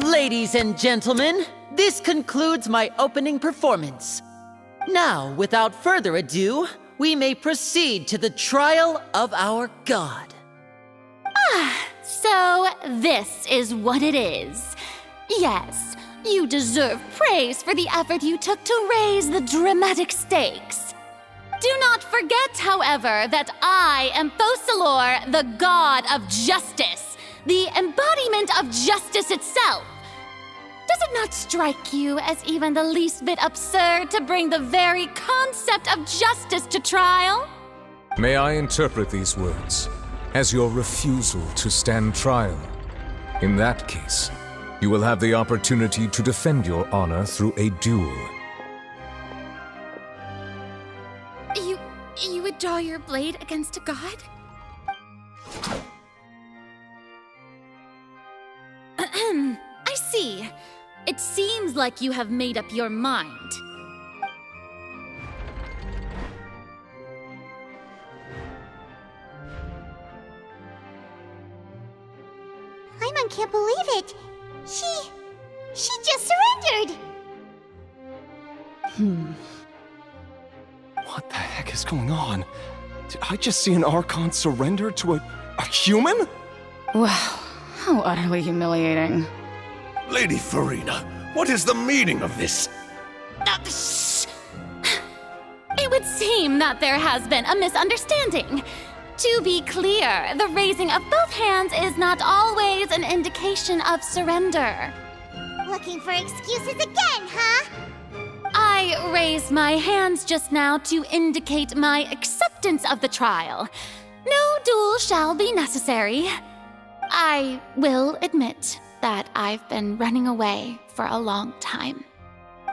Ladies and gentlemen, this concludes my opening performance. Now, without further ado, we may proceed to the trial of our god. So this is what it is. Yes, you deserve praise for the effort you took to raise the dramatic stakes. Do not forget, however, that I am Focalor, the god of justice, the embodiment of justice itself. Does it not strike you as even the least bit absurd to bring the very concept of justice to trial? May I interpret these words as your refusal to stand trial? In that case, you will have the opportunity to defend your honor through a duel. You would draw your blade against a god? I see. It seems like you have made up your mind. Paimon can't believe it. She just surrendered. What the heck is going on? Did I just see an Archon surrender to a human? Wow, how utterly humiliating. Lady Farina, what is the meaning of this? Shh! It would seem that there has been a misunderstanding. To be clear, the raising of both hands is not always an indication of surrender. Looking for excuses again, huh? I raised my hands just now to indicate my acceptance of the trial. No duel shall be necessary. I will admit that I've been running away for a long time.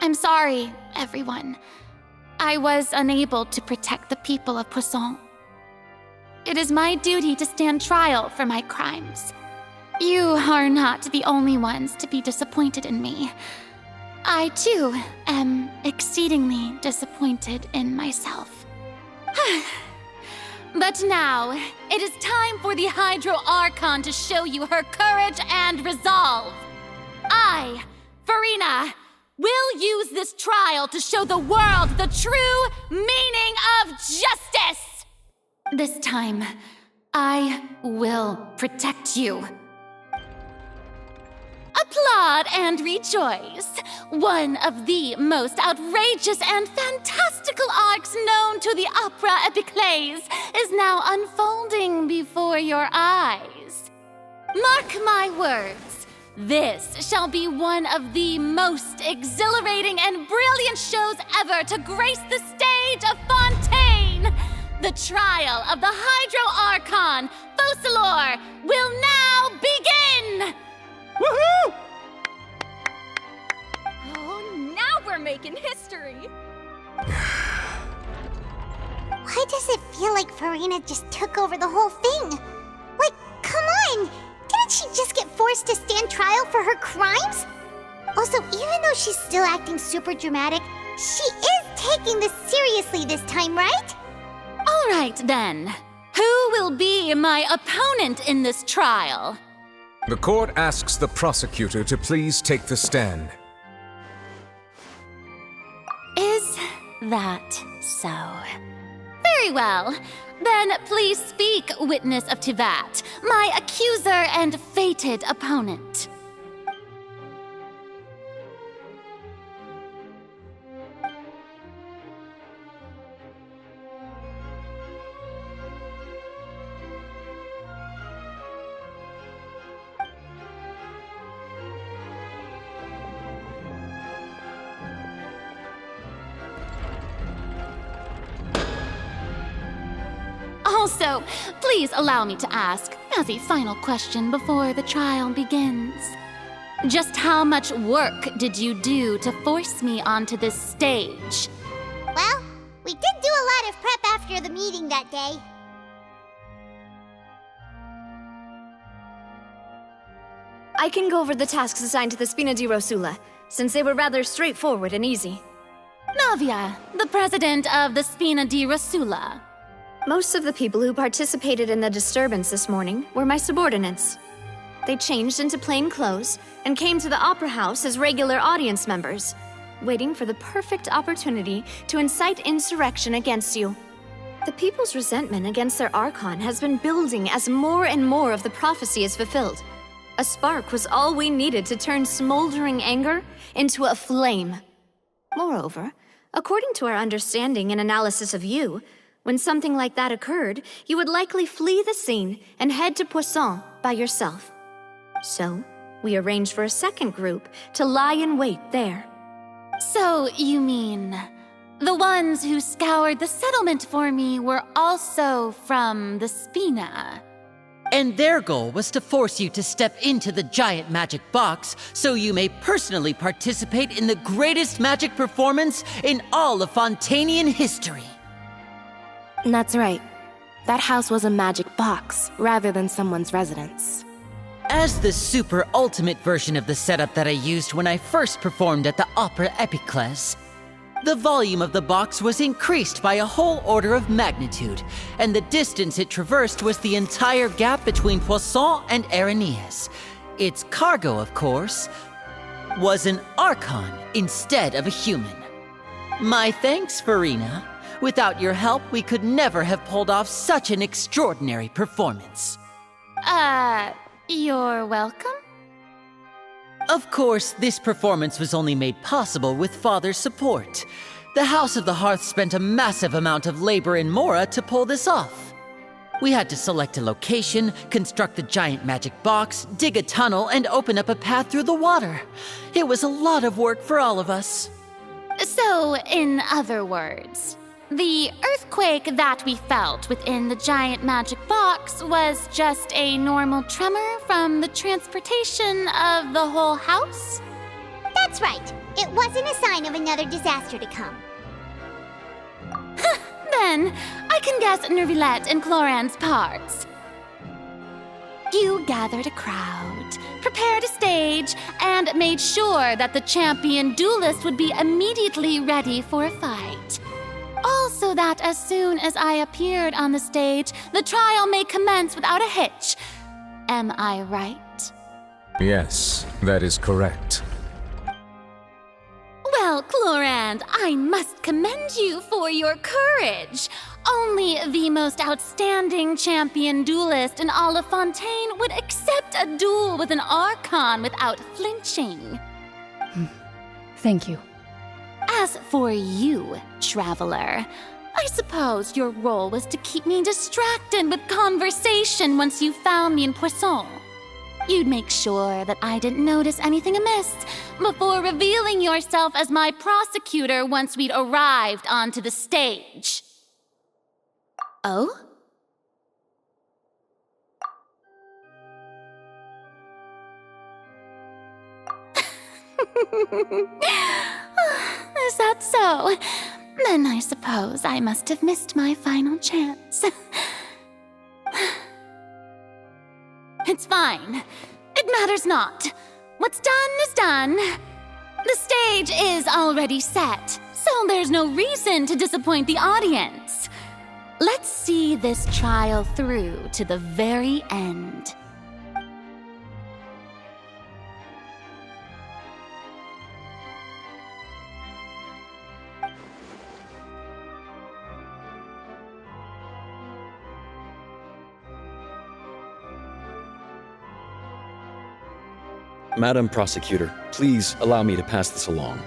I'm sorry, everyone. I was unable to protect the people of Poisson. It is my duty to stand trial for my crimes. You are not the only ones to be disappointed in me. I, too, am exceedingly disappointed in myself. But now, it is time for the Hydro Archon to show you her courage and resolve. I, Farina, will use this trial to show the world the true meaning of justice! This time, I will protect you. Applaud and rejoice! One of the most outrageous and fantastical arcs known to the opera epiclese is now unfolding before your eyes. Mark my words, this shall be one of the most exhilarating and brilliant shows ever to grace the stage of Fontaine! The trial of the Hydro Archon, Focalor, will now begin! Woohoo! Oh, now we're making history! Why does it feel like Farina just took over the whole thing? Like, come on! Didn't she just get forced to stand trial for her crimes? Also, even though she's still acting super dramatic, she is taking this seriously this time, right? All right, then. Who will be my opponent in this trial? The court asks the prosecutor to please take the stand. Is that so? Very well. Then please speak, witness of Tivat, my accuser and fated opponent. Also, please allow me to ask, as a final question before the trial begins. Just how much work did you do to force me onto this stage? Well, we did do a lot of prep after the meeting that day. I can go over the tasks assigned to the Spina di Rosula, since they were rather straightforward and easy. Navia, the president of the Spina di Rosula. Most of the people who participated in the disturbance this morning were my subordinates. They changed into plain clothes and came to the Opera House as regular audience members, waiting for the perfect opportunity to incite insurrection against you. The people's resentment against their Archon has been building as more and more of the prophecy is fulfilled. A spark was all we needed to turn smoldering anger into a flame. Moreover, according to our understanding and analysis of you, when something like that occurred, you would likely flee the scene and head to Poisson by yourself. So, we arranged for a second group to lie in wait there. So, you mean the ones who scoured the settlement for me were also from the Spina? And their goal was to force you to step into the giant magic box so you may personally participate in the greatest magic performance in all of Fontanian history. That's right. That house was a magic box, rather than someone's residence. As the super ultimate version of the setup that I used when I first performed at the Opera Epiclese, the volume of the box was increased by a whole order of magnitude, and the distance it traversed was the entire gap between Poisson and Araneas. Its cargo, of course, was an Archon instead of a human. My thanks, Farina. Without your help, we could never have pulled off such an extraordinary performance. You're welcome? Of course, this performance was only made possible with Father's support. The House of the Hearth spent a massive amount of labor in Mora to pull this off. We had to select a location, construct the giant magic box, dig a tunnel, and open up a path through the water. It was a lot of work for all of us. So, in other words, the earthquake that we felt within the giant magic box was just a normal tremor from the transportation of the whole house? That's right. It wasn't a sign of another disaster to come. Then, I can guess Nervilette and Cloran's parts. You gathered a crowd, prepared a stage, and made sure that the champion duelist would be immediately ready for a fight. All so that as soon as I appeared on the stage, the trial may commence without a hitch. Am I right? Yes, that is correct. Well, Clorand, I must commend you for your courage. Only the most outstanding champion duelist in all of Fontaine would accept a duel with an Archon without flinching. Thank you. As for you, Traveler, I suppose your role was to keep me distracted with conversation once you found me in Poisson. You'd make sure that I didn't notice anything amiss before revealing yourself as my prosecutor once we'd arrived onto the stage. Oh? Is that so? Then I suppose I must have missed my final chance. It's fine. It matters not. What's done is done. The stage is already set, so there's no reason to disappoint the audience. Let's see this trial through to the very end. Madam Prosecutor, please allow me to pass this along.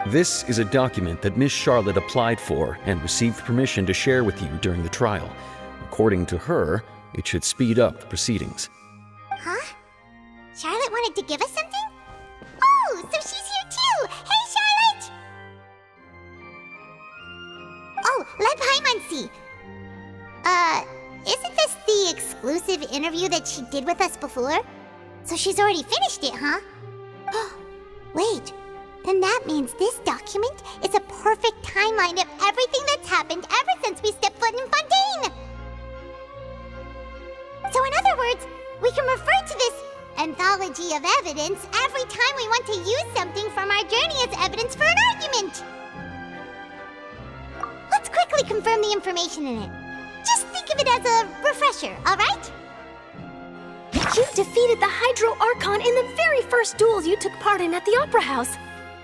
This is a document that Miss Charlotte applied for and received permission to share with you during the trial. According to her, it should speed up the proceedings. Huh? Charlotte wanted to give us something? Oh, so she's here too! Hey, Charlotte! Oh, Leb Hymancy. Isn't this the the exclusive interview that she did with us before? So she's already finished it, huh? Wait, then that means this document is a perfect timeline of everything that's happened ever since we stepped foot in Fontaine! So in other words, we can refer to this anthology of evidence every time we want to use something from our journey as evidence for an argument! Let's quickly confirm the information in it. Just think of it as a refresher, alright? You defeated the Hydro Archon in the very first duel you took part in at the Opera House.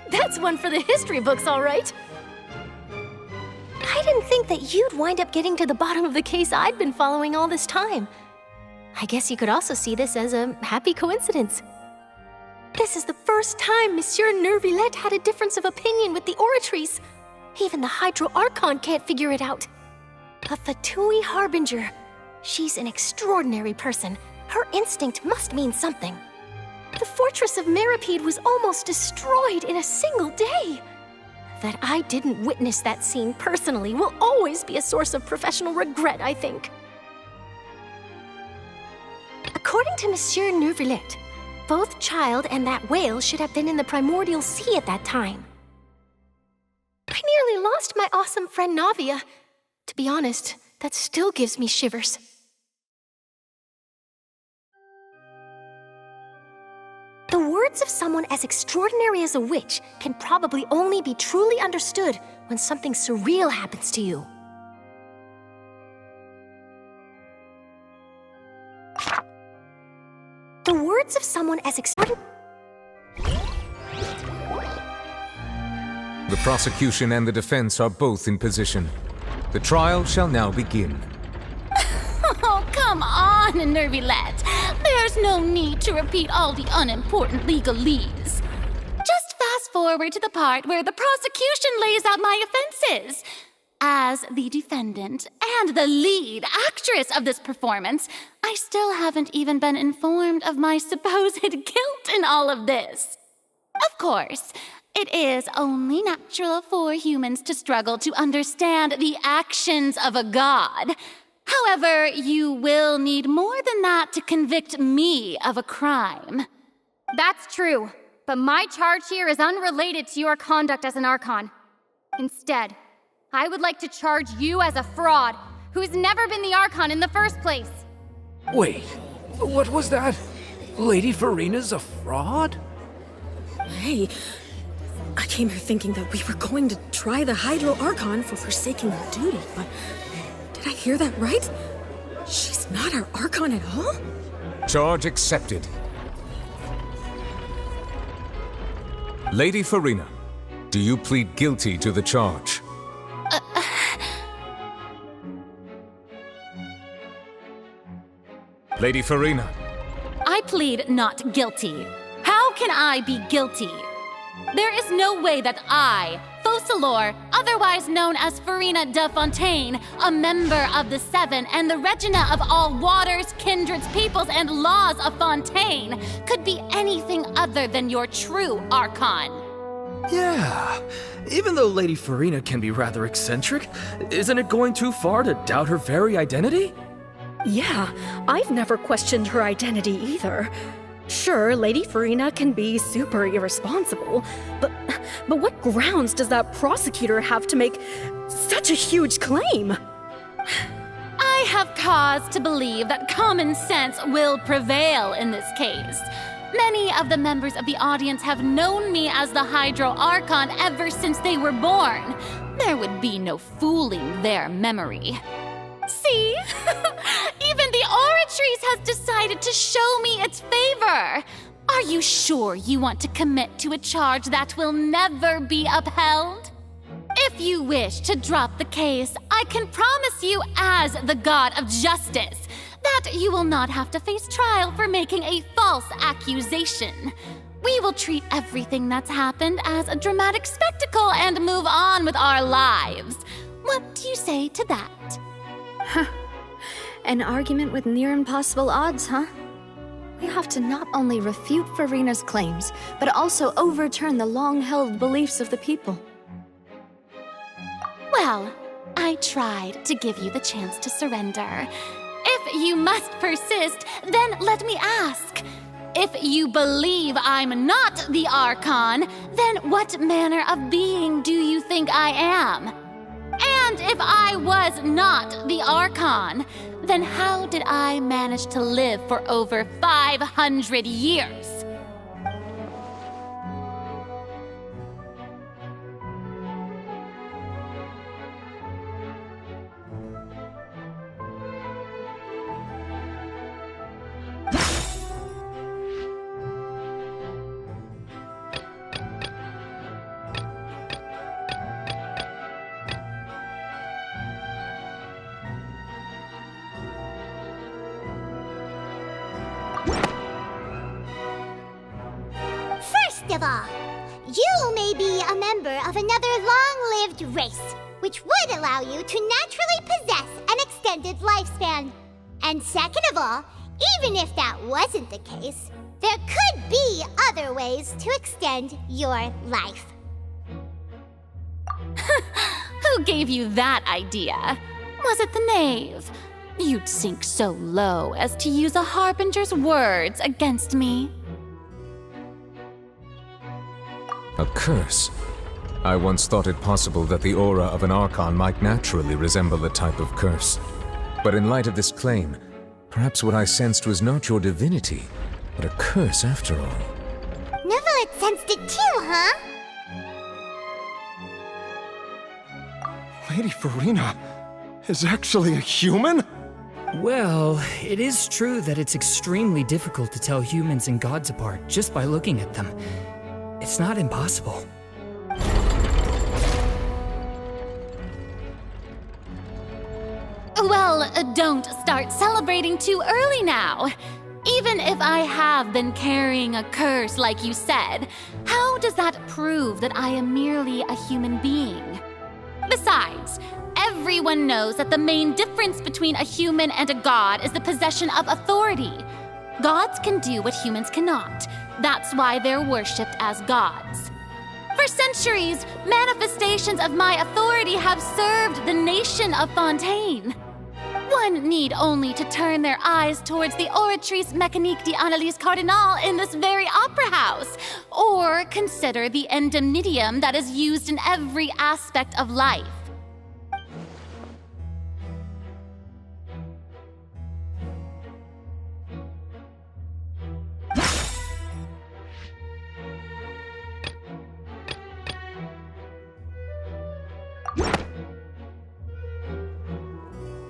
That's one for the history books, all right. I didn't think that you'd wind up getting to the bottom of the case I'd been following all this time. I guess you could also see this as a happy coincidence. This is the first time Monsieur Nervillette had a difference of opinion with the Oratrice. Even the Hydro Archon can't figure it out. A Fatui Harbinger. She's an extraordinary person. Her instinct must mean something. The fortress of Meripede was almost destroyed in a single day. That I didn't witness that scene personally will always be a source of professional regret, I think. According to Monsieur Nervillette, both Child and that whale should have been in the primordial sea at that time. I nearly lost my awesome friend Navia. To be honest, that still gives me shivers. The words of someone as extraordinary as a witch can probably only be truly understood when something surreal happens to you. The words of someone as extraordinary... The prosecution and the defense are both in position. The trial shall now begin. Oh, come on, Nervillette. There's no need to repeat all the unimportant legalese. Just fast forward to the part where the prosecution lays out my offenses. As the defendant and the lead actress of this performance, I still haven't even been informed of my supposed guilt in all of this. Of course, it is only natural for humans to struggle to understand the actions of a god. However, you will need more than that to convict me of a crime. That's true, but my charge here is unrelated to your conduct as an Archon. Instead, I would like to charge you as a fraud who's never been the Archon in the first place. Wait, what was that? Lady Farina's a fraud? Hey, I came here thinking that we were going to try the Hydro Archon for forsaking our duty, but did I hear that right? She's not our Archon at all? Charge accepted. Lady Farina, do you plead guilty to the charge? Lady Farina. I plead not guilty. How can I be guilty? There is no way that I, Focalor, otherwise known as Farina de Fontaine, a member of the Seven and the Regina of all waters, kindreds, peoples, and laws of Fontaine, could be anything other than your true Archon. Yeah, even though Lady Farina can be rather eccentric, isn't it going too far to doubt her very identity? Yeah, I've never questioned her identity either. Sure, Lady Farina can be super irresponsible, but what grounds does that prosecutor have to make such a huge claim? I have cause to believe that common sense will prevail in this case. Many of the members of the audience have known me as the Hydro Archon ever since they were born. There would be no fooling their memory. See? Even the Oratrice has decided to show me its favor. Are you sure you want to commit to a charge that will never be upheld? If you wish to drop the case, I can promise you as the God of Justice that you will not have to face trial for making a false accusation. We will treat everything that's happened as a dramatic spectacle and move on with our lives. What do you say to that? An argument with near impossible odds, huh? We have to not only refute Farina's claims, but also overturn the long-held beliefs of the people. Well, I tried to give you the chance to surrender. If you must persist, then let me ask. If you believe I'm not the Archon, then what manner of being do you think I am? And if I was not the Archon, then how did I manage to live for over 500 years? First of all, you may be a member of another long-lived race, which would allow you to naturally possess an extended lifespan. And second of all, even if that wasn't the case, there could be other ways to extend your life. Who gave you that idea? Was it the knave? You'd sink so low as to use a harbinger's words against me. A curse? I once thought it possible that the aura of an Archon might naturally resemble a type of curse. But in light of this claim, perhaps what I sensed was not your divinity, but a curse after all. Neverlet sensed it too, huh? Lady Farina is actually a human? Well, it is true that it's extremely difficult to tell humans and gods apart just by looking at them. It's not impossible. Well, don't start celebrating too early now. Even if I have been carrying a curse like you said, how does that prove that I am merely a human being? Besides, everyone knows that the main difference between a human and a god is the possession of authority. Gods can do what humans cannot. That's why they're worshipped as gods. For centuries, manifestations of my authority have served the nation of Fontaine. One need only to turn their eyes towards the Oratrice Mécanique d'Analyse Cardinal in this very opera house, or consider the indemnitium that is used in every aspect of life.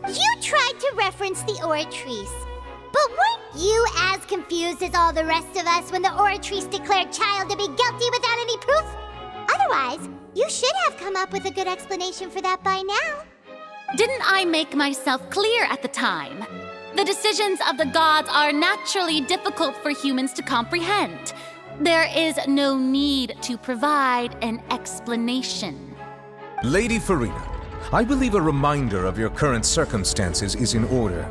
You tried to reference the Oratrice, but weren't you as confused as all the rest of us when the Oratrice declared Child to be guilty without any proof? Otherwise, you should have come up with a good explanation for that by now. Didn't I make myself clear at the time? The decisions of the gods are naturally difficult for humans to comprehend. There is no need to provide an explanation. Lady Farina, I believe a reminder of your current circumstances is in order.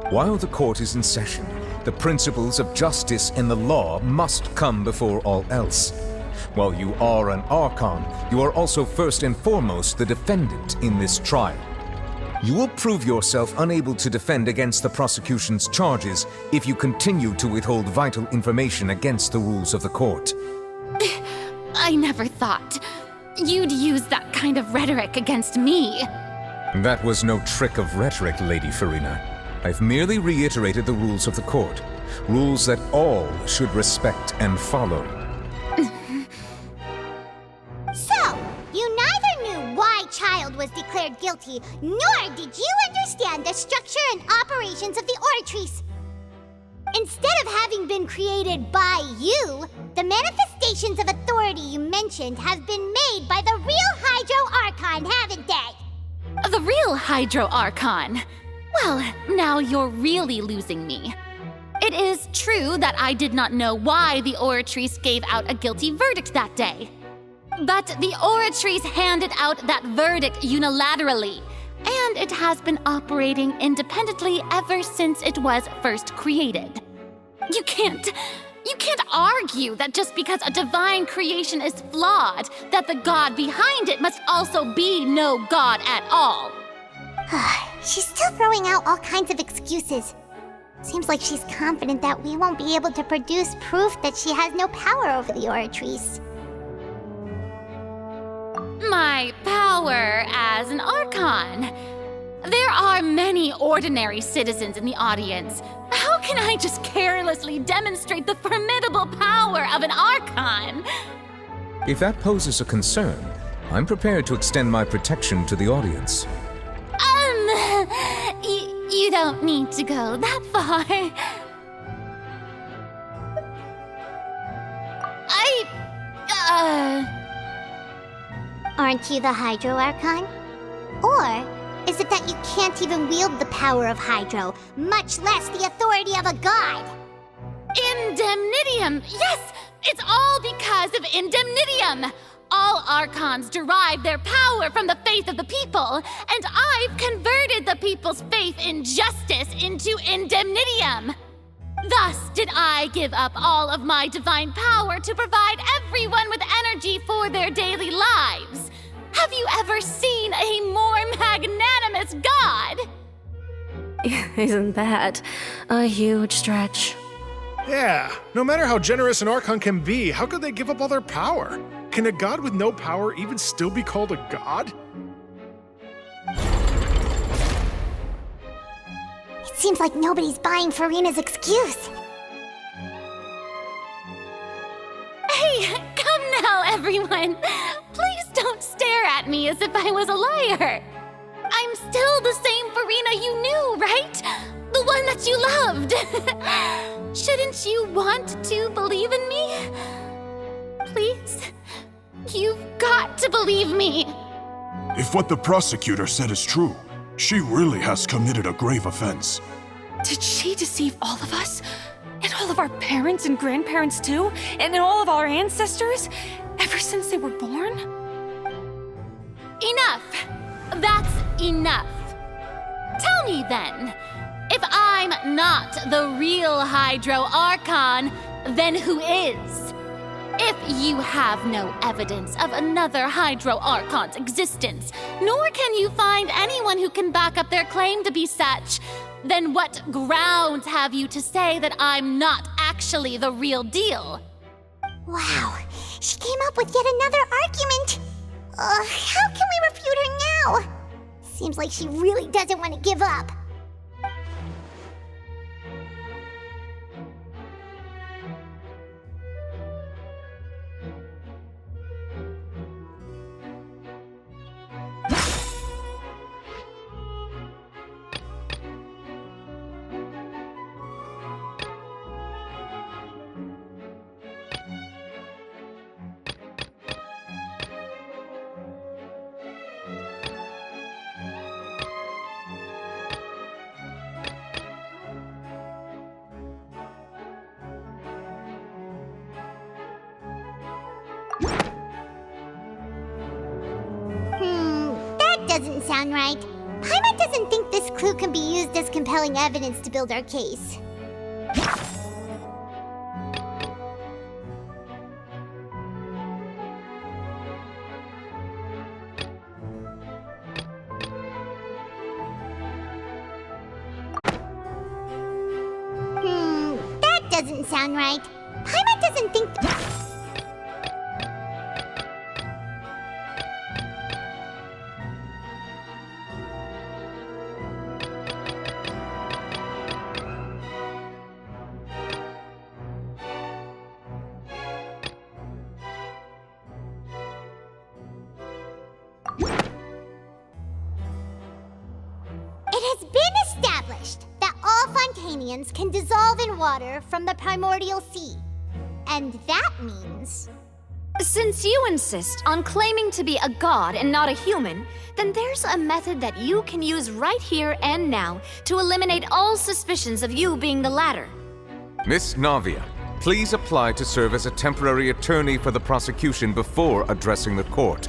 While the court is in session, the principles of justice and the law must come before all else. While you are an Archon, you are also first and foremost the defendant in this trial. You will prove yourself unable to defend against the prosecution's charges if you continue to withhold vital information against the rules of the court. I never thought you'd use that kind of rhetoric against me. That was no trick of rhetoric, Lady Farina. I've merely reiterated the rules of the court. Rules that all should respect and follow. So, you neither knew why Child was declared guilty, nor did you understand the structure and operations of the Oratrice. Instead of having been created by you, the manifestations of authority you mentioned have been made by the real Hydro Archon, haven't they? The real Hydro Archon? Well, now you're really losing me. It is true that I did not know why the Oratrice gave out a guilty verdict that day. But the Oratrice handed out that verdict unilaterally, and it has been operating independently ever since it was first created. You can't argue that just because a divine creation is flawed, that the god behind it must also be no god at all. she's still throwing out all kinds of excuses. Seems like she's confident that we won't be able to produce proof that she has no power over the Oratrice. My power as an Archon. There are many ordinary citizens in the audience. How can I just carelessly demonstrate the formidable power of an Archon? If that poses a concern, I'm prepared to extend my protection to the audience. You don't need to go that far. Aren't you the Hydro Archon? Or is it that you can't even wield the power of Hydro, much less the authority of a god? Indemnitium! Yes! It's all because of Indemnitium! All Archons derive their power from the faith of the people, and I've converted the people's faith in justice into Indemnitium! Thus did I give up all of my divine power to provide everyone with energy for their daily lives. Have you ever seen a more magnanimous god? Isn't that a huge stretch? Yeah, no matter how generous an Archon can be, how could they give up all their power? Can a god with no power even still be called a god? It seems like nobody's buying Furina's excuse. Hey, come now, everyone! Please don't stare at me as if I was a liar! I'm still the same Furina you knew, right? The one that you loved! Shouldn't you want to believe in me? Please? You've got to believe me! If what the prosecutor said is true, she really has committed a grave offense. Did she deceive all of us? And all of our parents and grandparents too? And all of our ancestors? Ever since they were born? Enough! That's enough! Tell me then, if I'm not the real Hydro Archon, then who is? If you have no evidence of another Hydro Archon's existence, nor can you find anyone who can back up their claim to be such, then what grounds have you to say that I'm not actually the real deal? Wow, she came up with yet another argument. How can we refute her now? Seems like she really doesn't want to give up. That doesn't sound right. Paimon doesn't think this clue can be used as compelling evidence to build our case. That doesn't sound right. Paimon doesn't think... It has been established that all Fontanians can dissolve in water from the primordial sea. And that means... Since you insist on claiming to be a god and not a human, then there's a method that you can use right here and now to eliminate all suspicions of you being the latter. Miss Navia, please apply to serve as a temporary attorney for the prosecution before addressing the court.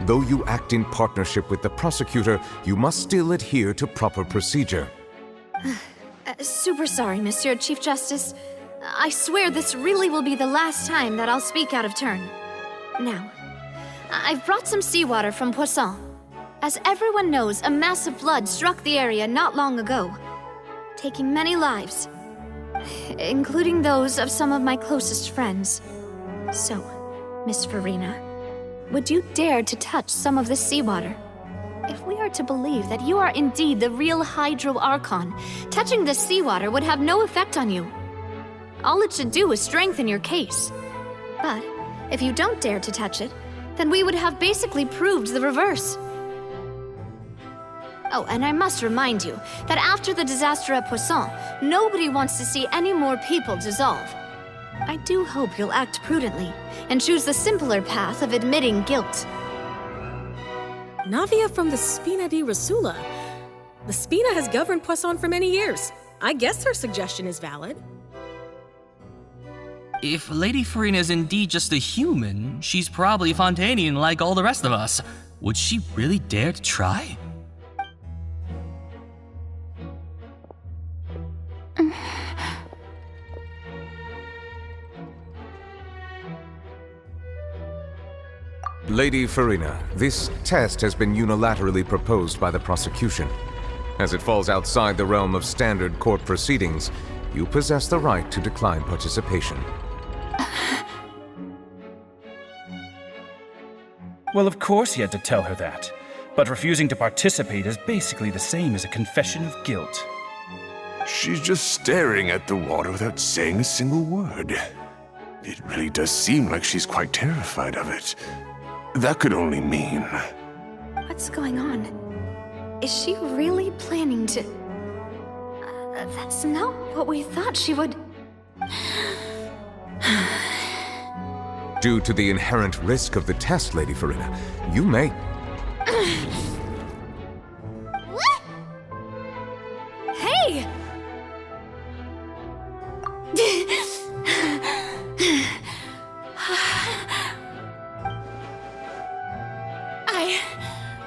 Though you act in partnership with the prosecutor, you must still adhere to proper procedure. Super sorry, Monsieur Chief Justice. I swear this really will be the last time that I'll speak out of turn. Now, I've brought some seawater from Poisson. As everyone knows, a massive flood struck the area not long ago, taking many lives, including those of some of my closest friends. So, Miss Farina, would you dare to touch some of the seawater? If we are to believe that you are indeed the real Hydro Archon, touching the seawater would have no effect on you. All it should do is strengthen your case. But if you don't dare to touch it, then we would have basically proved the reverse. Oh, and I must remind you that after the disaster at Poisson, nobody wants to see any more people dissolve. I do hope you'll act prudently and choose the simpler path of admitting guilt. Navia from the Spina di Rasula. The Spina has governed Poisson for many years. I guess her suggestion is valid. If Lady Farina is indeed just a human, she's probably Fontanian like all the rest of us. Would she really dare to try? Lady Farina, this test has been unilaterally proposed by the prosecution. As it falls outside the realm of standard court proceedings, you possess the right to decline participation. Well, of course he had to tell her that. But refusing to participate is basically the same as a confession of guilt. She's just staring at the water without saying a single word. It really does seem like she's quite terrified of it. That could only mean... What's going on? Is she really planning to... that's not what we thought she would... Due to the inherent risk of the test, Lady Farina, you may... What? Hey!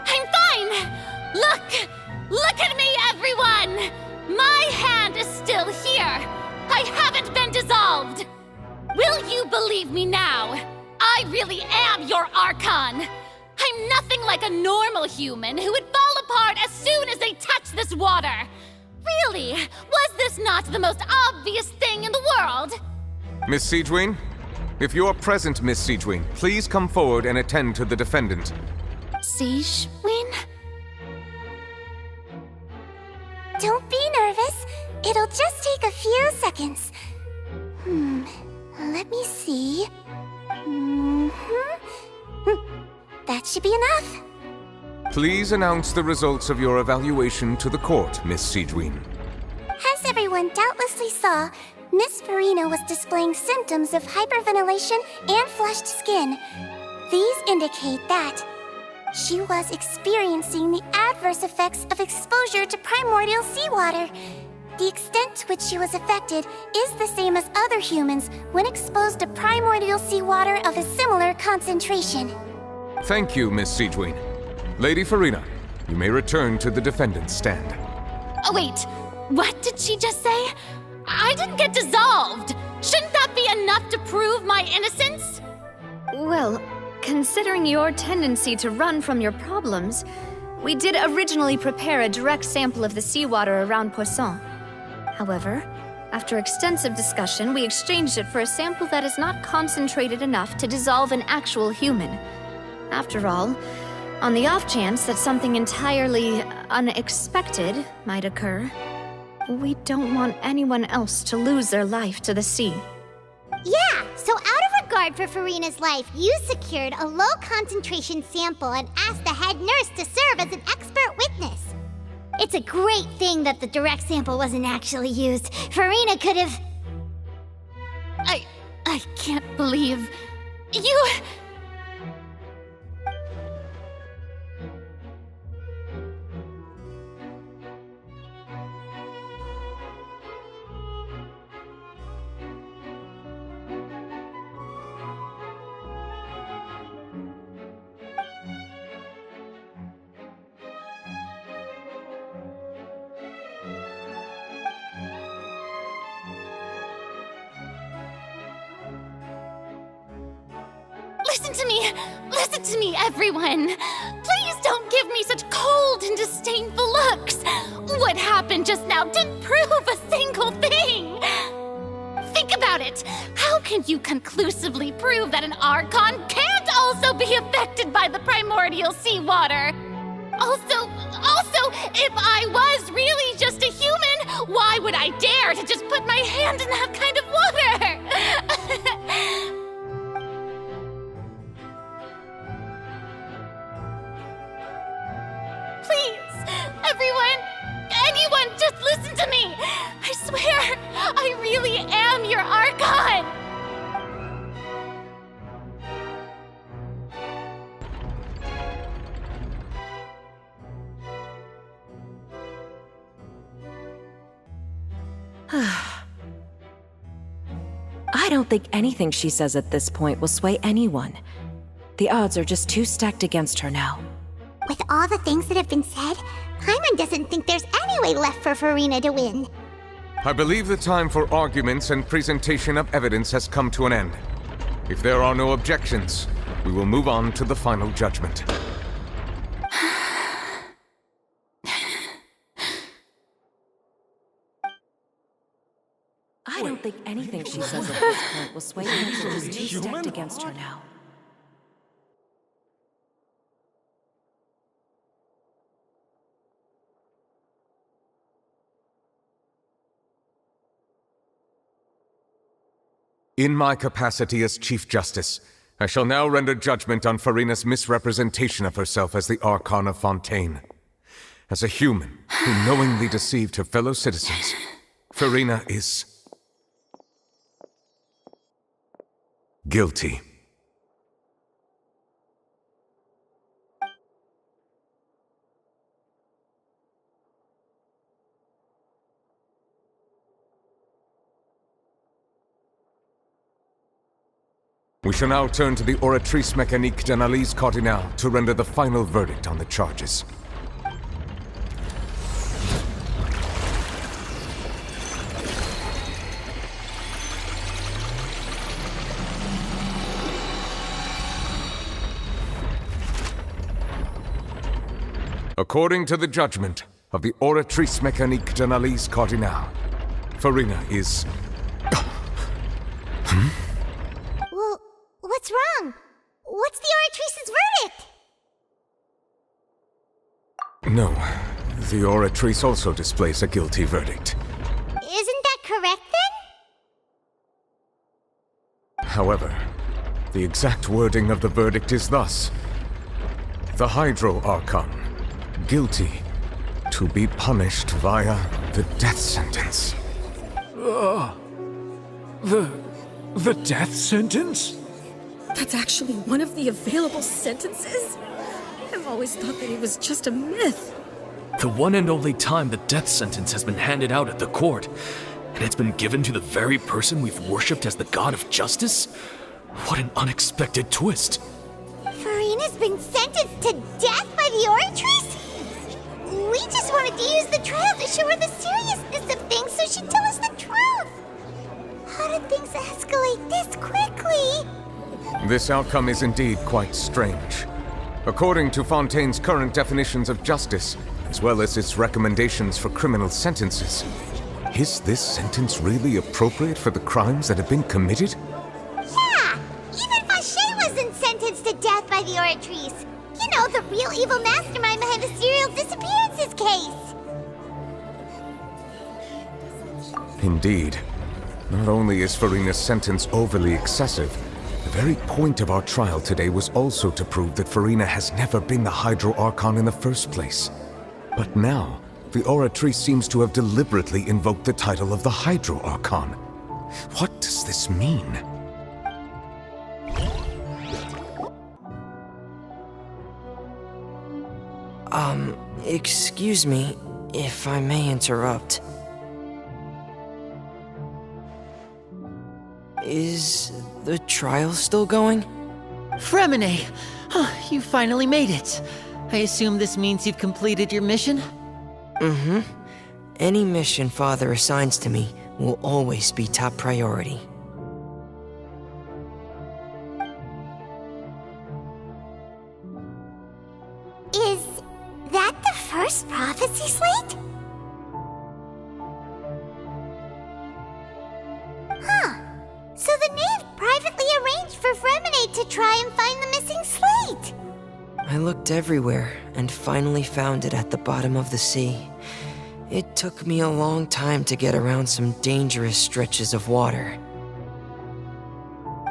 I'm fine! Look at me, everyone! My hand is still here! I haven't been dissolved! Will you believe me now? I really am your Archon! I'm nothing like a normal human who would fall apart as soon as they touch this water! Really? Was this not the most obvious thing in the world? Miss Siegewien? If you are present, Miss Siegewien, please come forward and attend to the defendant. Siegewien? Don't be nervous. It'll just take a few seconds. Let me see. That should be enough. Please announce the results of your evaluation to the court, Miss Siegewien. As everyone doubtlessly saw, Miss Farina was displaying symptoms of hyperventilation and flushed skin. These indicate that she was experiencing the adverse effects of exposure to primordial seawater. The extent to which she was affected is the same as other humans when exposed to primordial seawater of a similar concentration. Thank you, Miss Siegewien. Lady Farina, you may return to the defendant's stand. Oh, wait. What did she just say? I didn't get dissolved! Shouldn't that be enough to prove my innocence? Well, considering your tendency to run from your problems, we did originally prepare a direct sample of the seawater around Poisson. However, after extensive discussion, we exchanged it for a sample that is not concentrated enough to dissolve an actual human. After all, on the off chance that something entirely unexpected might occur, we don't want anyone else to lose their life to the sea. Yeah, so out of regard for Farina's life, you secured a low-concentration sample and asked the head nurse to serve as an expert witness. It's a great thing that the direct sample wasn't actually used. Farina could have... I can't believe... You... Listen to me, everyone. Please don't give me me such cold and disdainful looks? What happened just now didn't prove a single thing! Think about it! How can you conclusively prove that an Archon can't also be affected by the primordial seawater? Also, if I was really just a human, why would I dare to just put my hand in that kind of water? Please, everyone, anyone, just listen to me! I swear, I really am your Archon! I don't think anything she says at this point will sway anyone. The odds are just too stacked against her now. With all the things that have been said, Paimon doesn't think there's any way left for Farina to win. I believe the time for arguments and presentation of evidence has come to an end. If there are no objections, we will move on to the final judgment. I don't think anything she says at this point will sway anyone. She's too stacked against her now. In my capacity as Chief Justice, I shall now render judgment on Farina's misrepresentation of herself as the Archon of Fontaine. As a human who knowingly deceived her fellow citizens, Farina is guilty. We shall now turn to the Oratrice Mécanique d'Analyse Cardinale to render the final verdict on the charges. According to the judgment of the Oratrice Mécanique d'Analyse Cardinale, Farina is... Well, what's wrong? What's the Oratrice's verdict? No, the Oratrice also displays a guilty verdict. Isn't that correct then? However, the exact wording of the verdict is thus: the Hydro Archon, guilty, to be punished via the death sentence. The death sentence? That's actually one of the available sentences? I've always thought that it was just a myth. The one and only time the death sentence has been handed out at the court, and it's been given to the very person we've worshipped as the god of justice? What an unexpected twist. Farina's been sentenced to death by the Oratrice? We just wanted to use the trial to show her the seriousness of things so she'd tell us the truth. How did things escalate this quickly? This outcome is indeed quite strange. According to Fontaine's current definitions of justice, as well as its recommendations for criminal sentences, is this sentence really appropriate for the crimes that have been committed? Yeah! Even Vacher wasn't sentenced to death by the Oratrice. You know, the real evil mastermind behind the serial disappearances case. Indeed. Not only is Farina's sentence overly excessive, the very point of our trial today was also to prove that Farina has never been the Hydro Archon in the first place. But now, the Oratrice seems to have deliberately invoked the title of the Hydro Archon. What does this mean? Excuse me, if I may interrupt. Is the trial still going? Fremine! You finally made it. I assume this means you've completed your mission? Mm-hmm. Any mission Father assigns to me will always be top priority. Is Missing Slate? Huh. So the knave privately arranged for Fremine to try and find the missing slate! I looked everywhere and finally found it at the bottom of the sea. It took me a long time to get around some dangerous stretches of water.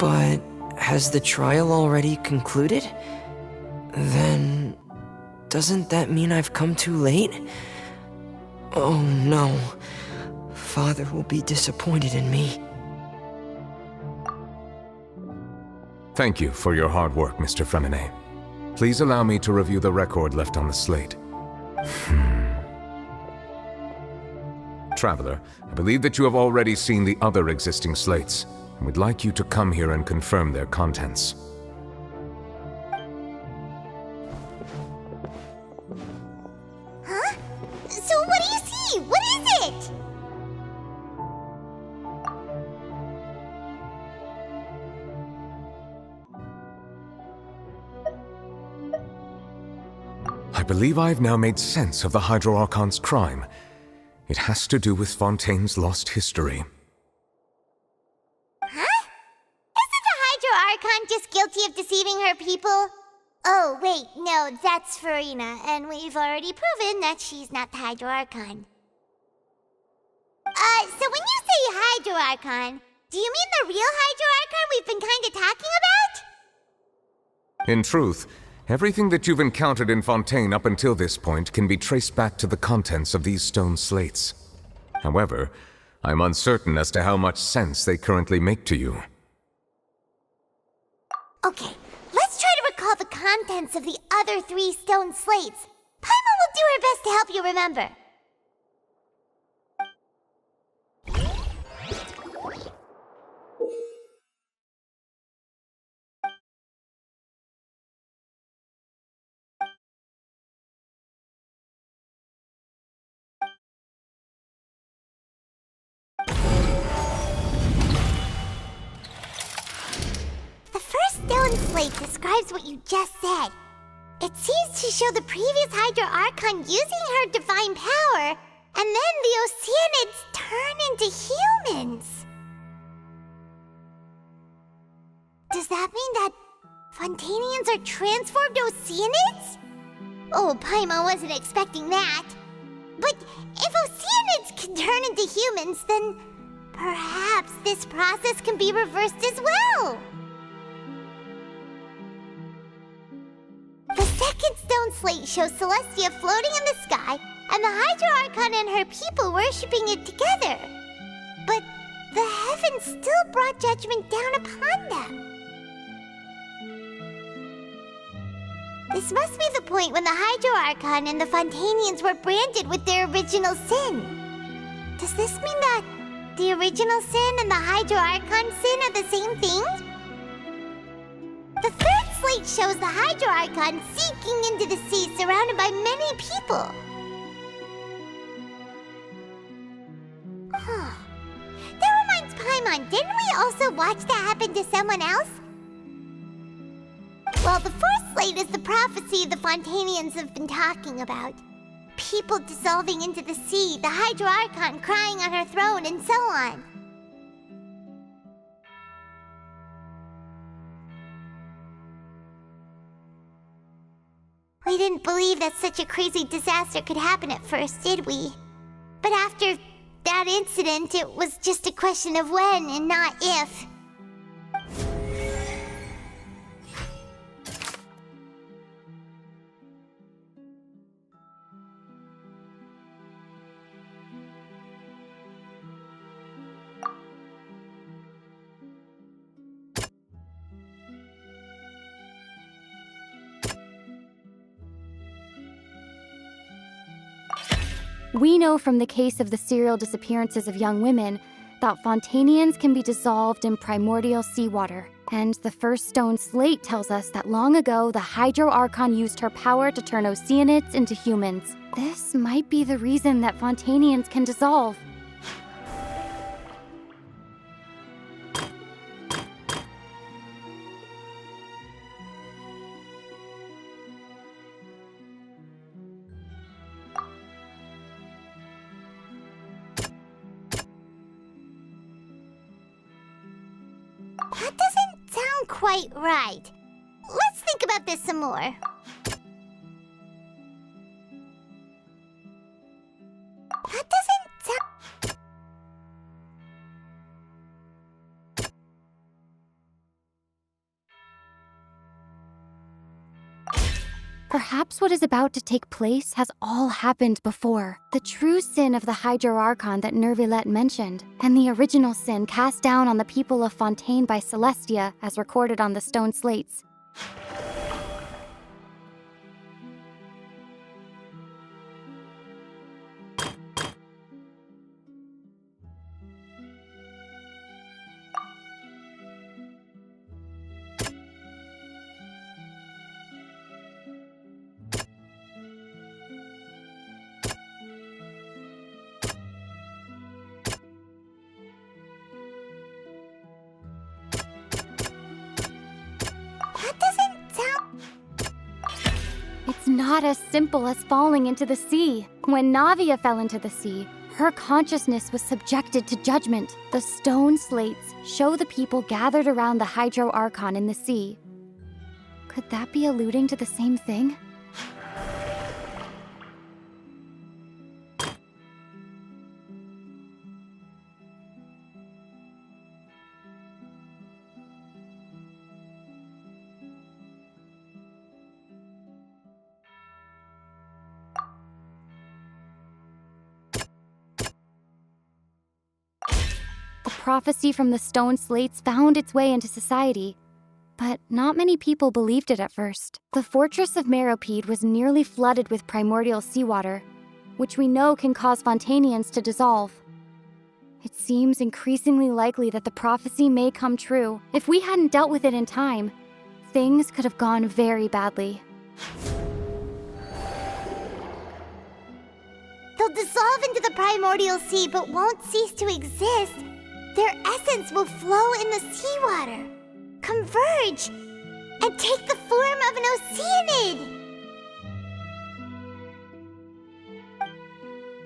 But has the trial already concluded? Then doesn't that mean I've come too late? Oh no. Father will be disappointed in me. Thank you for your hard work, Mr. Fremine. Please allow me to review the record left on the slate. Traveler, I believe that you have already seen the other existing slates, and would like you to come here and confirm their contents. Huh? So what do you see? What is it? I believe I've now made sense of the Hydro Archon's crime. It has to do with Fontaine's lost history. Huh? Isn't the Hydro Archon just guilty of deceiving her people? Oh, wait, no, that's Farina, and we've already proven that she's not the Hydro Archon. So when you say Hydro Archon, do you mean the real Hydro Archon we've been kinda talking about? In truth, everything that you've encountered in Fontaine up until this point can be traced back to the contents of these stone slates. However, I'm uncertain as to how much sense they currently make to you. Okay, let's try to recall the contents of the other 3 stone slates. Paimon will do her best to help you remember. The first stone slate describes what you just said. It seems to show the previous Hydro Archon using her divine power, and then the Oceanids turn into humans. Does that mean that Fontanians are transformed Oceanids? Oh, Paimon wasn't expecting that. But if Oceanids can turn into humans, then perhaps this process can be reversed as well. The second stone slate shows Celestia floating in the sky, and the Hydro Archon and her people worshipping it together. But the heavens still brought judgment down upon them. This must be the point when the Hydro Archon and the Fontanians were branded with their original sin. Does this mean that the original sin and the Hydro Archon sin are the same thing? The third slate shows the Hydro Archon sinking into the sea surrounded by many people. Huh. That reminds Paimon, didn't we also watch that happen to someone else? Well, the fourth slate is the prophecy the Fontanians have been talking about. People dissolving into the sea, the Hydro Archon crying on her throne, and so on. We didn't believe that such a crazy disaster could happen at first, did we? But after that incident, it was just a question of when and not if. We know from the case of the serial disappearances of young women that Fontanians can be dissolved in primordial seawater. And the first stone slate tells us that long ago, the Hydro Archon used her power to turn Oceanids into humans. This might be the reason that Fontanians can dissolve. That doesn't sound quite right. Let's think about this some more. That doesn't sound... Perhaps what is about to take place has all happened before. The true sin of the Hydro-Archon that Nervilette mentioned, and the original sin cast down on the people of Fontaine by Celestia as recorded on the stone slates. It's not as simple as falling into the sea. When Navia fell into the sea, her consciousness was subjected to judgment. The stone slates show the people gathered around the Hydro-Archon in the sea. Could that be alluding to the same thing? The prophecy from the stone slates found its way into society, but not many people believed it at first. The fortress of Meropide was nearly flooded with primordial seawater, which we know can cause Fontainians to dissolve. It seems increasingly likely that the prophecy may come true. If we hadn't dealt with it in time, things could have gone very badly. They'll dissolve into the primordial sea but won't cease to exist. Their essence will flow in the seawater, converge, and take the form of an Oceanid.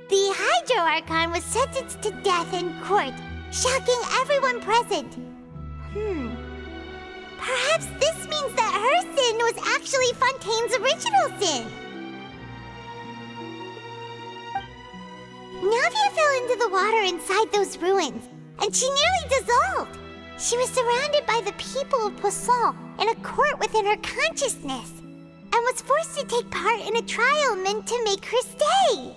The Hydro-Archon was sentenced to death in court, shocking everyone present. Perhaps this means that her sin was actually Fontaine's original sin. Navia fell into the water inside those ruins, and she nearly dissolved. She was surrounded by the people of Poisson in a court within her consciousness, and was forced to take part in a trial meant to make her stay.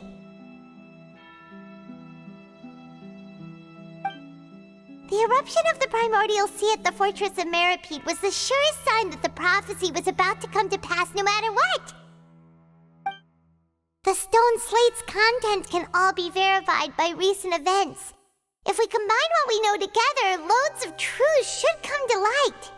The eruption of the primordial sea at the fortress of Meropide was the surest sign that the prophecy was about to come to pass no matter what. The stone slate's content can all be verified by recent events. If we combine what we know together, loads of truths should come to light.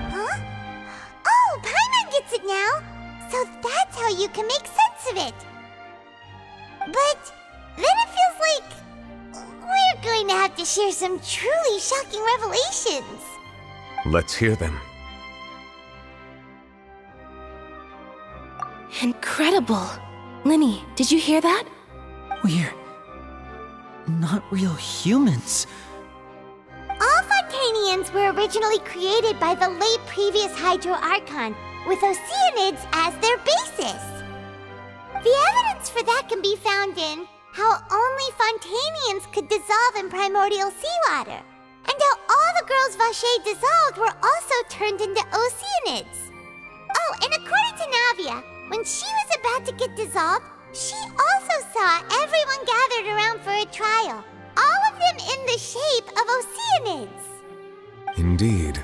Huh? Oh, Paimon gets it now! So that's how you can make sense of it. But then it feels like we're going to have to share some truly shocking revelations. Let's hear them. Incredible. Linny, did you hear that? We're not real humans. All Fontainians were originally created by the late previous Hydro-Archon, with Oceanids as their basis. The evidence for that can be found in how only Fontainians could dissolve in primordial seawater, and how all the girls Vacher dissolved were also turned into Oceanids. Oh, and according to Navia, when she was about to get dissolved, she also saw everyone gathered around for a trial, all of them in the shape of Oceanids. Indeed.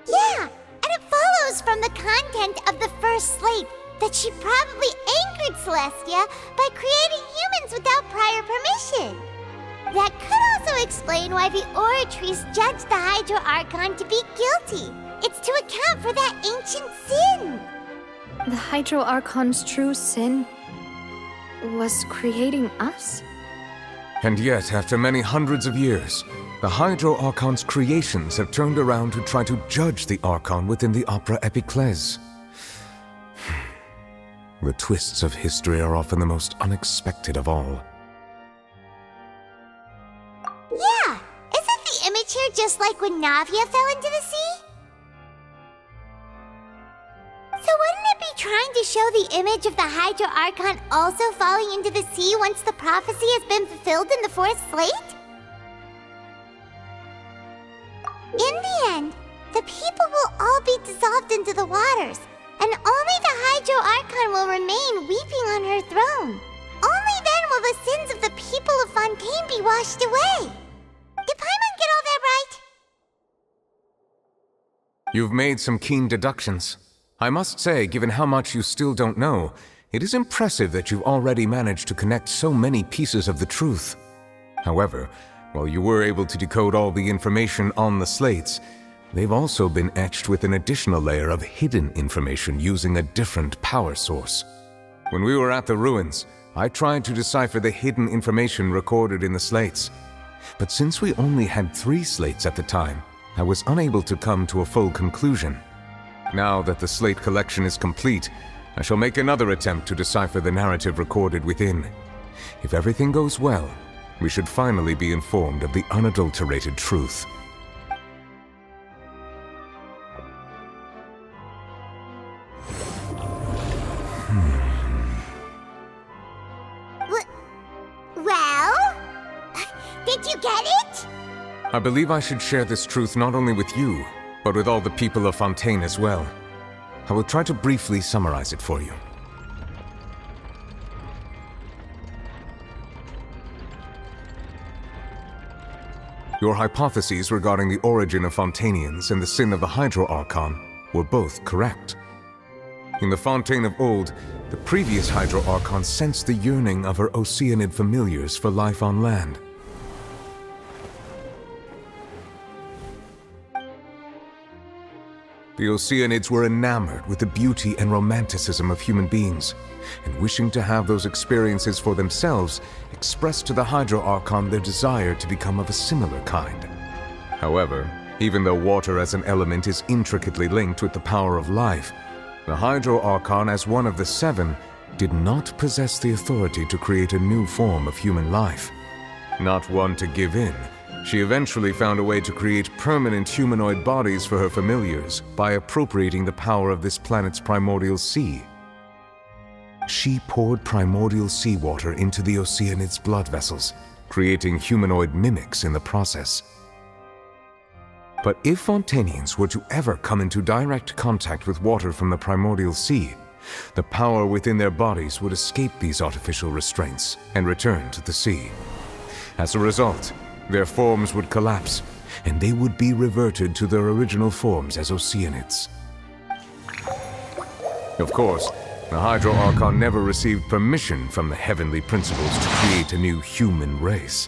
Yeah, and it follows from the content of the first slate that she probably angered Celestia by creating humans without prior permission. That could also explain why the Oratrice judged the Hydro-Archon to be guilty. It's to account for that ancient sin. The Hydro-Archon's true sin? was creating us? And yet, after many hundreds of years, the Hydro Archon's creations have turned around to try to judge the Archon within the Opera Epiclese. The twists of history are often the most unexpected of all. Yeah! Isn't the image here just like when Navia fell into the sea? So wouldn't it be trying to show the image of the Hydro Archon also falling into the sea once the prophecy has been fulfilled in the fourth slate? In the end, the people will all be dissolved into the waters, and only the Hydro Archon will remain weeping on her throne. Only then will the sins of the people of Fontaine be washed away. Did Paimon get all that right? You've made some keen deductions. I must say, given how much you still don't know, it is impressive that you've already managed to connect so many pieces of the truth. However, while you were able to decode all the information on the slates, they've also been etched with an additional layer of hidden information using a different power source. When we were at the ruins, I tried to decipher the hidden information recorded in the slates. But since we only had 3 slates at the time, I was unable to come to a full conclusion. Now that the slate collection is complete, I shall make another attempt to decipher the narrative recorded within. If everything goes well, we should finally be informed of the unadulterated truth. Well? Did you get it? I believe I should share this truth not only with you, but with all the people of Fontaine as well. I will try to briefly summarize it for you. Your hypotheses regarding the origin of Fontainians and the sin of the Hydro Archon were both correct. In the Fontaine of old, the previous Hydro Archon sensed the yearning of her Oceanid familiars for life on land. The Oceanids were enamored with the beauty and romanticism of human beings, and wishing to have those experiences for themselves, expressed to the Hydro Archon their desire to become of a similar kind. However, even though water as an element is intricately linked with the power of life, the Hydro Archon, as one of the 7, did not possess the authority to create a new form of human life. Not one to give in, she eventually found a way to create permanent humanoid bodies for her familiars by appropriating the power of this planet's primordial sea. She poured primordial seawater into the Oceanid's blood vessels, creating humanoid mimics in the process. But if Fontainians were to ever come into direct contact with water from the primordial sea, the power within their bodies would escape these artificial restraints and return to the sea. As a result, their forms would collapse, and they would be reverted to their original forms as Oceanids. Of course, the Hydro Archon never received permission from the heavenly principles to create a new human race.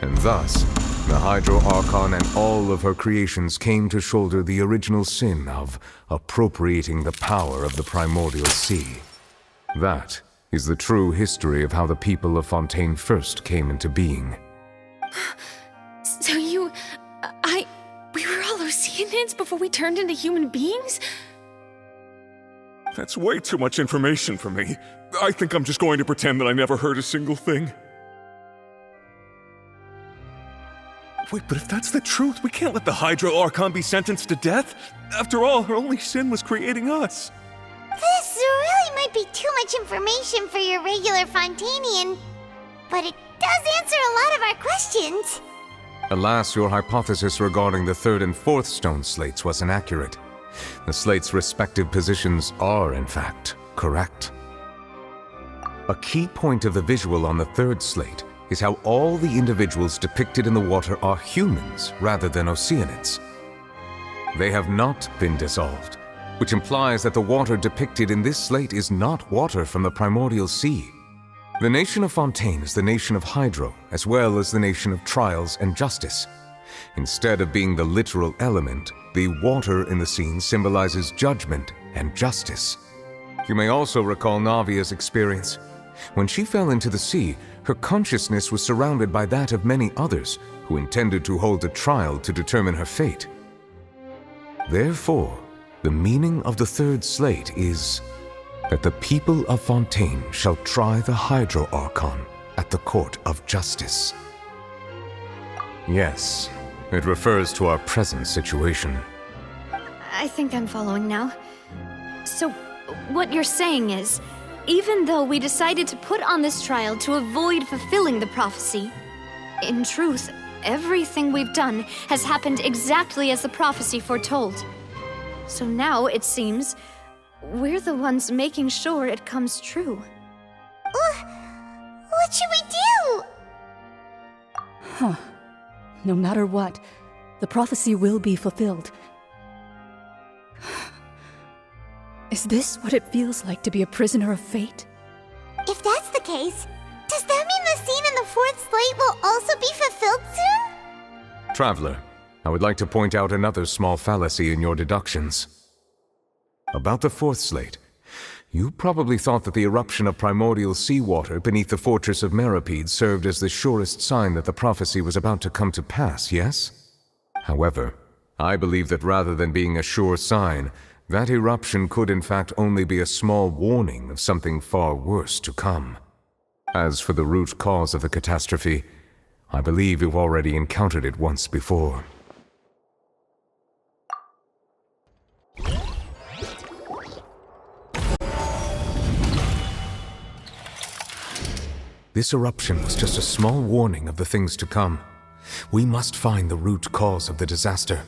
And thus, the Hydro Archon and all of her creations came to shoulder the original sin of appropriating the power of the primordial sea. That is the true history of how the people of Fontaine first came into being. So we were all Oceanids before we turned into human beings? That's way too much information for me. I think I'm just going to pretend that I never heard a single thing. Wait, but if that's the truth, we can't let the Hydro Archon be sentenced to death. After all, her only sin was creating us. This really might be too much information for your regular Fontainian, but it does answer a lot of our questions. Alas, your hypothesis regarding the 3rd and 4th stone slates was inaccurate. The slates' respective positions are, in fact, correct. A key point of the visual on the 3rd slate is how all the individuals depicted in the water are humans rather than Oceanids. They have not been dissolved, which implies that the water depicted in this slate is not water from the primordial sea. The nation of Fontaine is the nation of Hydro, as well as the nation of trials and justice. Instead of being the literal element, the water in the scene symbolizes judgment and justice. You may also recall Navia's experience. When she fell into the sea, her consciousness was surrounded by that of many others who intended to hold a trial to determine her fate. Therefore, the meaning of the third slate is that the people of Fontaine shall try the Hydro Archon at the Court of Justice. Yes, it refers to our present situation. I think I'm following now. So, what you're saying is, even though we decided to put on this trial to avoid fulfilling the prophecy, in truth, everything we've done has happened exactly as the prophecy foretold. So now, it seems, we're the ones making sure it comes true. What should we do? Huh. No matter what, the prophecy will be fulfilled. Is this what it feels like to be a prisoner of fate? If that's the case, does that mean the scene in the fourth slate will also be fulfilled soon? Traveler, I would like to point out another small fallacy in your deductions. About the fourth slate, you probably thought that the eruption of primordial seawater beneath the fortress of Meripede served as the surest sign that the prophecy was about to come to pass, yes? However, I believe that rather than being a sure sign, that eruption could in fact only be a small warning of something far worse to come. As for the root cause of the catastrophe, I believe you've already encountered it once before. This eruption was just a small warning of the things to come. We must find the root cause of the disaster.